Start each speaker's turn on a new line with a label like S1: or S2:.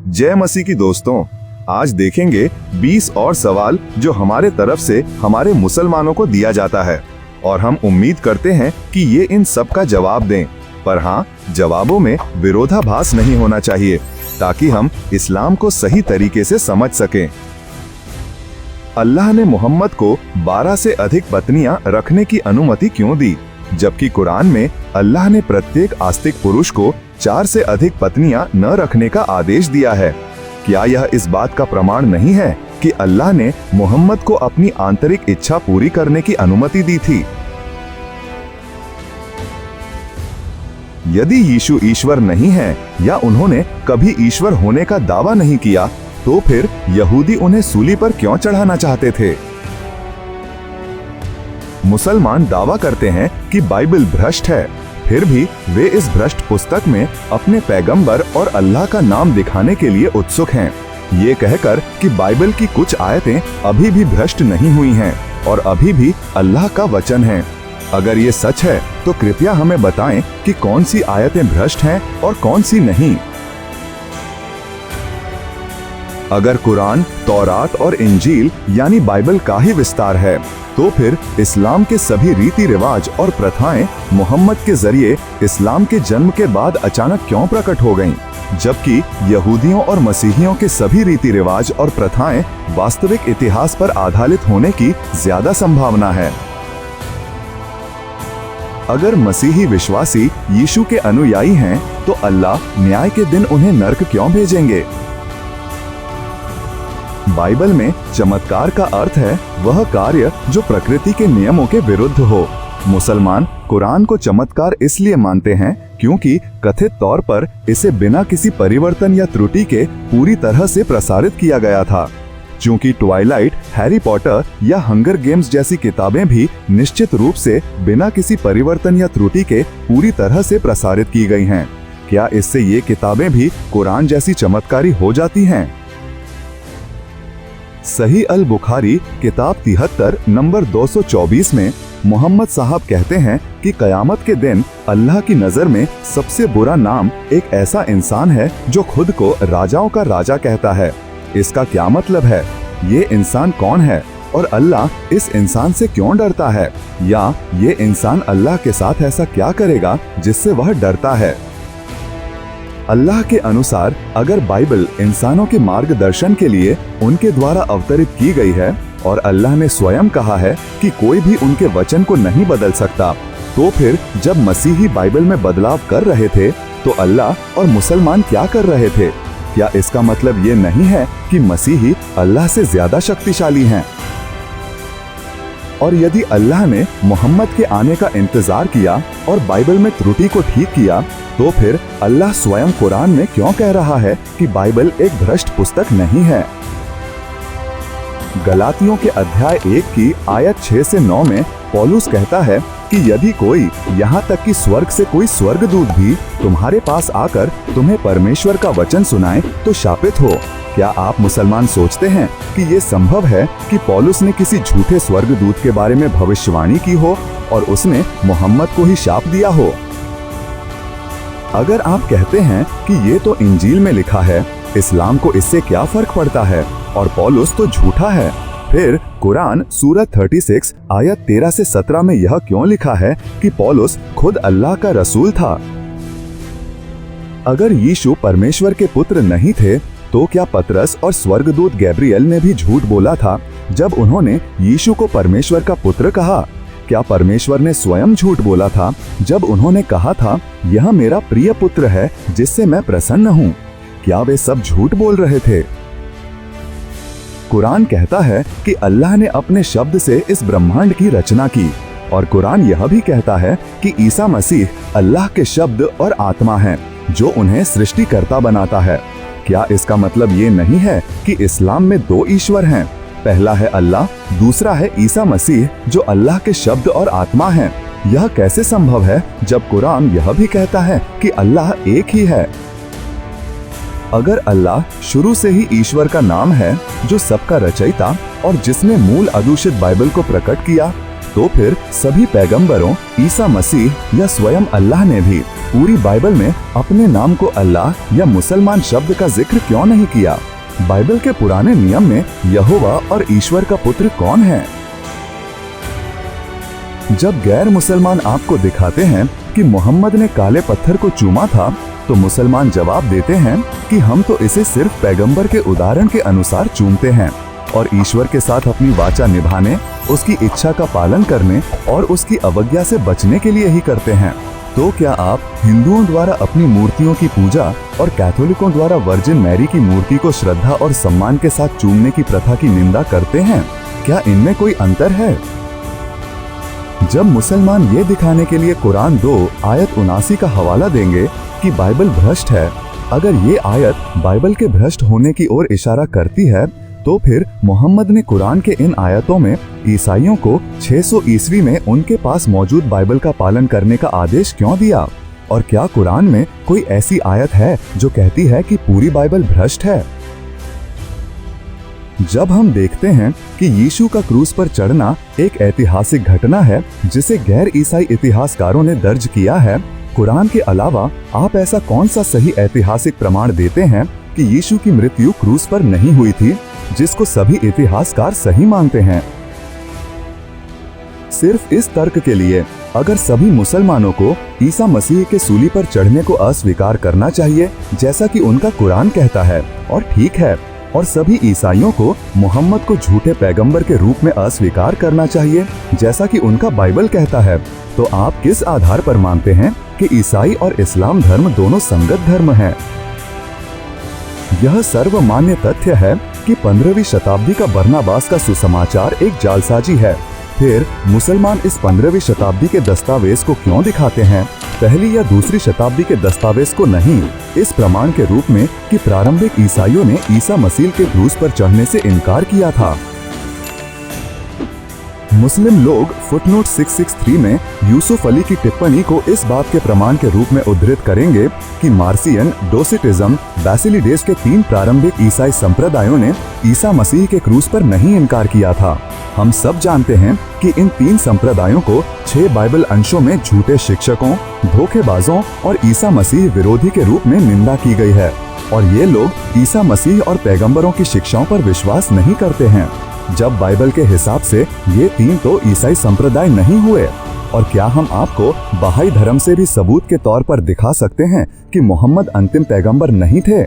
S1: जय मसीह की दोस्तों, आज देखेंगे 20 और सवाल जो हमारे तरफ से हमारे मुसलमानों को दिया जाता है और हम उम्मीद करते हैं कि ये इन सब का जवाब दें। पर हाँ, जवाबों में विरोधाभास नहीं होना चाहिए ताकि हम इस्लाम को सही तरीके से समझ सकें। अल्लाह ने मोहम्मद को 12 से अधिक पत्नियां रखने की अनुमति क्यों दी, जबकि कुरान में अल्लाह ने प्रत्येक आस्तिक पुरुष को 4 से अधिक पत्नियां न रखने का आदेश दिया है? क्या यह इस बात का प्रमाण नहीं है कि अल्लाह ने मोहम्मद को अपनी आंतरिक इच्छा पूरी करने की अनुमति दी थी? यदि यीशु ईश्वर नहीं है या उन्होंने कभी ईश्वर होने का दावा नहीं किया, तो फिर यहूदी उन्हें सूली पर क्यों चढ़ाना चाहते थे? मुसलमान दावा करते हैं कि बाइबल भ्रष्ट है, फिर भी वे इस भ्रष्ट पुस्तक में अपने पैगंबर और अल्लाह का नाम दिखाने के लिए उत्सुक हैं, ये कहकर कि बाइबल की कुछ आयतें अभी भी भ्रष्ट नहीं हुई हैं और अभी भी अल्लाह का वचन है। अगर ये सच है तो कृपया हमें बताएं कि कौन सी आयतें भ्रष्ट हैं और कौन सी नहीं। अगर कुरान, तौरात और इंजील यानी बाइबल का ही विस्तार है, तो फिर इस्लाम के सभी रीति रिवाज और प्रथाएं मोहम्मद के जरिए इस्लाम के जन्म के बाद अचानक क्यों प्रकट हो गईं, जबकि यहूदियों और मसीहियों के सभी रीति रिवाज और प्रथाएं वास्तविक इतिहास पर आधारित होने की ज्यादा संभावना है? अगर मसीही विश्वासी यीशु के अनुयायी हैं, तो अल्लाह न्याय के दिन उन्हें नर्क क्यों भेजेंगे? बाइबल में चमत्कार का अर्थ है वह कार्य जो प्रकृति के नियमों के विरुद्ध हो। मुसलमान कुरान को चमत्कार इसलिए मानते हैं क्योंकि कथित तौर पर इसे बिना किसी परिवर्तन या त्रुटि के पूरी तरह से प्रसारित किया गया था। चूंकि ट्वाइलाइट, हैरी पॉटर या हंगर गेम्स जैसी किताबें भी निश्चित रूप से बिना किसी परिवर्तन या त्रुटि के पूरी तरह से प्रसारित की गई हैं, क्या इससे ये किताबें भी कुरान जैसी चमत्कारी हो जाती हैं? सही अल बुखारी किताब 73 नंबर 224 में मोहम्मद साहब कहते हैं कि कयामत के दिन अल्लाह की नजर में सबसे बुरा नाम एक ऐसा इंसान है जो खुद को राजाओं का राजा कहता है। इसका क्या मतलब है? ये इंसान कौन है और अल्लाह इस इंसान से क्यों डरता है, या ये इंसान अल्लाह के साथ ऐसा क्या करेगा जिससे वह डरता है? अल्लाह के अनुसार अगर बाइबल इंसानों के मार्गदर्शन के लिए उनके द्वारा अवतरित की गई है और अल्लाह ने स्वयं कहा है कि कोई भी उनके वचन को नहीं बदल सकता, तो फिर जब मसीही बाइबल में बदलाव कर रहे थे तो अल्लाह और मुसलमान क्या कर रहे थे? क्या इसका मतलब ये नहीं है कि मसीही अल्लाह से ज्यादा शक्तिशाली हैं? और यदि अल्लाह ने मोहम्मद के आने का इंतजार किया और बाइबल में त्रुटि को ठीक किया, तो फिर अल्लाह स्वयं कुरान में क्यों कह रहा है कि बाइबल एक भ्रष्ट पुस्तक नहीं है? गलातियों के अध्याय 1 की आयत 6 से 9 में पौलुस कहता है कि यदि कोई, यहाँ तक कि स्वर्ग से कोई स्वर्गदूत भी तुम्हारे पास आकर तुम्हें परमेश्वर का वचन सुनाए तो शापित हो। क्या आप मुसलमान सोचते हैं कि ये संभव है कि पौलुस ने किसी झूठे स्वर्गदूत के बारे में भविष्यवाणी की हो और उसने मोहम्मद को ही शाप दिया हो? अगर आप कहते हैं कि ये तो इंजील में लिखा है, इस्लाम को इससे क्या फर्क पड़ता है और पौलुस तो झूठा है, फिर कुरान सूरत 36 आयत 13 से 17 में यह क्यों लिखा है कि पौलुस खुद अल्लाह का रसूल था? अगर यीशु परमेश्वर के पुत्र नहीं थे, तो क्या पतरस और स्वर्गदूत गैब्रियल ने भी झूठ बोला था जब उन्होंने यीशु को परमेश्वर का पुत्र कहा? क्या परमेश्वर ने स्वयं झूठ बोला था जब उन्होंने कहा था, यह मेरा प्रिय पुत्र है जिससे मैं प्रसन्न हूँ? क्या वे सब झूठ बोल रहे थे? कुरान कहता है कि अल्लाह ने अपने शब्द से इस ब्रह्मांड की रचना की, और कुरान यह भी कहता है कि ईसा मसीह अल्लाह के शब्द और आत्मा हैं जो उन्हें सृष्टिकर्ता बनाता है। क्या इसका मतलब ये नहीं है कि इस्लाम में 2 ईश्वर हैं? पहला है अल्लाह, दूसरा है ईसा मसीह जो अल्लाह के शब्द और आत्मा हैं। यह कैसे संभव है जब कुरान यह भी कहता है कि अल्लाह एक ही है? अगर अल्लाह शुरू से ही ईश्वर का नाम है जो सबका रचयिता और जिसने मूल अदूषित बाइबल को प्रकट किया, तो फिर सभी पैगंबरों, ईसा मसीह या स्वयं अल्लाह ने भी पूरी बाइबल में अपने नाम को अल्लाह या मुसलमान शब्द का जिक्र क्यों नहीं किया? बाइबल के पुराने नियम में यहोवा और ईश्वर का पुत्र कौन है? जब गैर मुसलमान आपको दिखाते हैं कि मोहम्मद ने काले पत्थर को चूमा था, तो मुसलमान जवाब देते हैं कि हम तो इसे सिर्फ पैगंबर के उदाहरण के अनुसार चूमते हैं और ईश्वर के साथ अपनी वाचा निभाने, उसकी इच्छा का पालन करने और उसकी अवज्ञा से बचने के लिए ही करते हैं। तो क्या आप हिंदुओं द्वारा अपनी मूर्तियों की पूजा और कैथोलिकों द्वारा वर्जिन मैरी की मूर्ति को श्रद्धा और सम्मान के साथ चूमने की प्रथा की निंदा करते हैं? क्या इनमें कोई अंतर है? जब मुसलमान ये दिखाने के लिए कुरान 2 आयत 79 का हवाला देंगे कि बाइबल भ्रष्ट है, अगर ये आयत बाइबल के भ्रष्ट होने की ओर इशारा करती है, तो फिर मोहम्मद ने कुरान के इन आयतों में ईसाइयों को 600 ईस्वी में उनके पास मौजूद बाइबल का पालन करने का आदेश क्यों दिया? और क्या कुरान में कोई ऐसी आयत है जो कहती है कि पूरी बाइबल भ्रष्ट है? जब हम देखते हैं कि यीशु का क्रूस पर चढ़ना एक ऐतिहासिक घटना है जिसे गैर ईसाई इतिहासकारों ने दर्ज किया है, कुरान के अलावा आप ऐसा कौन सा सही ऐतिहासिक प्रमाण देते हैं कि यीशु की मृत्यु क्रूस पर नहीं हुई थी, जिसको सभी इतिहासकार सही मानते हैं? सिर्फ इस तर्क के लिए अगर सभी मुसलमानों को ईसा मसीह के सूली पर चढ़ने को अस्वीकार करना चाहिए जैसा कि उनका कुरान कहता है, और ठीक है, और सभी ईसाइयों को मोहम्मद को झूठे पैगंबर के रूप में अस्वीकार करना चाहिए जैसा कि उनका बाइबल कहता है, तो आप किस आधार पर मानते हैं कि ईसाई और इस्लाम धर्म दोनों संगत धर्म हैं? यह सर्वमान्य तथ्य है कि 15वीं शताब्दी का बरनबास का सुसमाचार एक जालसाजी है। फिर मुसलमान इस 15वीं शताब्दी के दस्तावेज को क्यों दिखाते हैं, पहली या दूसरी शताब्दी के दस्तावेज को नहीं, इस प्रमाण के रूप में कि प्रारंभिक ईसाइयों ने ईसा मसीह के क्रूस पर चढ़ने से इनकार किया था? मुस्लिम लोग फुटनोट 663 में यूसुफ अली की टिप्पणी को इस बात के प्रमाण के रूप में उद्धृत करेंगे कि मार्सियन, डोसिटिज्म, बैसिलिडेस के 3 प्रारंभिक ईसाई संप्रदायों ने ईसा मसीह के क्रूस पर नहीं इनकार किया था। हम सब जानते हैं कि इन 3 संप्रदायों को 6 बाइबल अंशों में झूठे शिक्षकों, धोखेबाजों और ईसा मसीह विरोधी के रूप में निंदा की गई है, और ये लोग ईसा मसीह और पैगंबरों की शिक्षाओं पर विश्वास नहीं करते हैं। जब बाइबल के हिसाब से ये 3 तो ईसाई संप्रदाय नहीं हुए। और क्या हम आपको बहाई धर्म से भी सबूत के तौर पर दिखा सकते हैं कि मोहम्मद अंतिम पैगंबर नहीं थे?